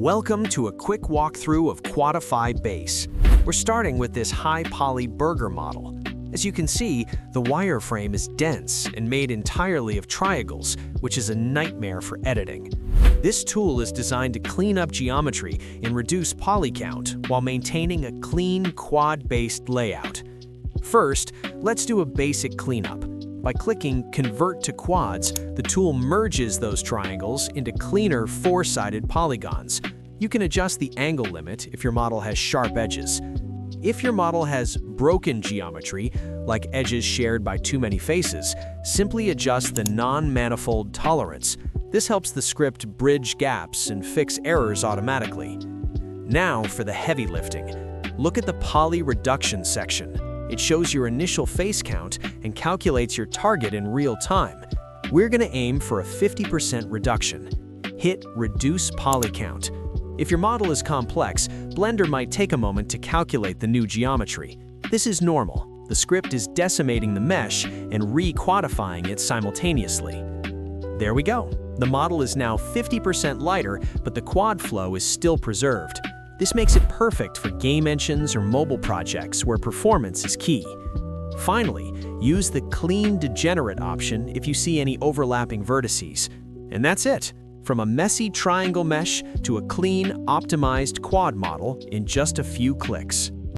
Welcome to a quick walkthrough of Quadify Base. We're starting with this high-poly burger model. As you can see, the wireframe is dense and made entirely of triangles, which is a nightmare for editing. This tool is designed to clean up geometry and reduce poly count while maintaining a clean quad-based layout. First, let's do a basic cleanup. By clicking Convert to Quads, the tool merges those triangles into cleaner four-sided polygons. You can adjust the angle limit if your model has sharp edges. If your model has broken geometry, like edges shared by too many faces, simply adjust the non-manifold tolerance. This helps the script bridge gaps and fix errors automatically. Now for the heavy lifting. Look at the poly reduction section. It shows your initial face count and calculates your target in real time. We're going to aim for a 50% reduction. Hit Reduce Poly Count. If your model is complex, Blender might take a moment to calculate the new geometry. This is normal. The script is decimating the mesh and re-quadifying it simultaneously. There we go. The model is now 50% lighter, but the quad flow is still preserved. This makes it perfect for game engines or mobile projects where performance is key. Finally, use the Clean Degenerate option if you see any overlapping vertices. And that's it. From a messy triangle mesh to a clean, optimized quad model in just a few clicks.